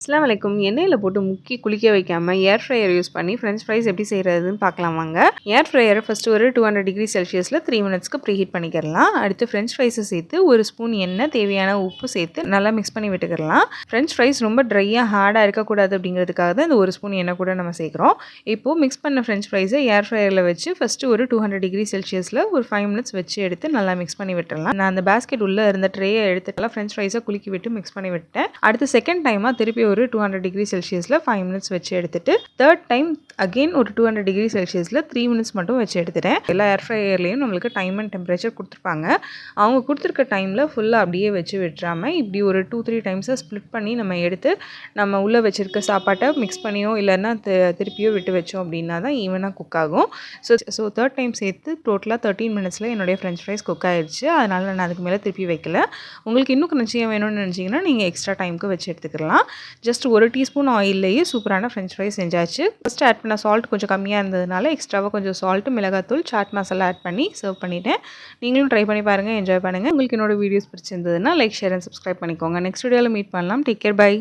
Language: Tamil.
அஸ்ஸலாமு அலைக்கும். எண்ணெயில போட்டு முக்கி குளிக்க வைக்காம ஏர் ஃப்ரையர் யூஸ் பண்ணி ஃப்ரெஞ்ச் ஃப்ரைஸ் எப்படி செய்கிறதுன்னு பார்க்கலாம் வாங்க. ஏர் ஃப்ரையரை ஃபஸ்ட்டு ஒரு 200 டிகிரி செல்சியஸில் 3 மினிட்ஸ்க்கு ப்ரீஹீட் பண்ணிக்கிறலாம். அடுத்து ஃப்ரெஞ்ச் ஃப்ரைஸை சேர்த்து ஒரு ஸ்பூன் எண்ணெய், தேவையான உப்பு சேர்த்து நல்லா மிக்ஸ் பண்ணி விட்டுக்கிறலாம். ஃப்ரெஞ்ச் ஃப்ரைஸ் ரொம்ப ட்ரையாக ஹார்டாக இருக்கக்கூடாது அப்படிங்கிறதுக்காக தான் இந்த ஒரு ஸ்பூன் எண்ணெய் கூட நம்ம சேர்க்குறோம். இப்போது மிக்ஸ் பண்ண ஃப்ரெஞ்ச் ஃப்ரைஸை ஏர் ஃப்ரையரில் வச்சு ஃபஸ்ட்டு ஒரு 200 டிகிரி செல்சியஸில் ஒரு 5 மினிட்ஸ் வச்சு எடுத்து நல்லா மிக்ஸ் பண்ணி விட்டுறலாம். நான் அந்த பேஸ்கெட் உள்ளே இருந்த ட்ரேயை எடுத்துக்கலாம் ஃப்ரெஞ்ச் ஃப்ரைஸை குலுக்கி விட்டு மிக்ஸ் பண்ணி விட்டேன். அடுத்து செகண்ட் டைமாக திருப்பி ஒரு 200 டிகிரி செல்சியஸில் 5 மினிட்ஸ் வச்சு எடுத்துட்டு தேர்ட் டைம் அகெயின் ஒரு 200 டிகிரி செல்சியஸில் 3 மினிட்ஸ் மட்டும் வச்சு எடுத்துட்டேன். எல்லா ஏர் ஃப்ரையர்லேயும் நம்மளுக்கு டைம் அண்ட் டெம்பரேச்சர் கொடுத்துருப்பாங்க. அவங்க கொடுத்துருக்க டைமில் ஃபுல்லாக அப்படியே வச்சு விட்டுறாமல் இப்படி ஒரு 2-3 டைம்ஸாக ஸ்ப்ளிட் பண்ணி நம்ம எடுத்து நம்ம உள்ளே வச்சுருக்க சாப்பாட்டை மிக்ஸ் பண்ணியோ இல்லைன்னா திருப்பியோ விட்டு வச்சோம் அப்படின்னா தான் ஈவனாக குக் ஆகும். ஸோ தேர்ட் டைம் சேர்த்து டோட்டலாக 13 மினிட்ஸில் என்னுடைய ஃப்ரெஞ்ச் ஃப்ரைஸ் குக் ஆகிடுச்சு. அதனால் நான் அதுக்கு மேலே திருப்பி வைக்கல. உங்களுக்கு இன்னும் நிச்சயம் வேணும்னு நினச்சிங்கன்னா நீங்கள் எக்ஸ்ட்ரா டைமுக்கு வச்சு எடுத்துக்கலாம். ஜஸ்ட் ஒரு டீஸ்பூன் ஆயில்லையே சூப்பரான ஃப்ரெஞ்ச் ஃப்ரைஸ் செஞ்சாச்சு. ஃபஸ்ட்டு ஆட் பண்ண சால்ட் கொஞ்சம் கம்மியாக இருந்ததுனால எக்ஸ்ட்ராவாக கொஞ்சம் சால்ட்டு, மிளகாத்தூள், சாட் மசாலா ஆட் பண்ணி சர்வ் பண்ணிட்டேன். நீங்களும் ட்ரை பண்ணி பாருங்கள், என்ஜாய் பண்ணுங்கள். உங்களுக்கு என்னோட வீடியோஸ் பிடிச்சிருந்ததுன்னா லைக், ஷேர் அண்ட் சப்ஸ்கிரைப் பண்ணிக்கோங்க. நெக்ஸ்ட் வீடியோவில் மீட் பண்ணலாம். Take care, by.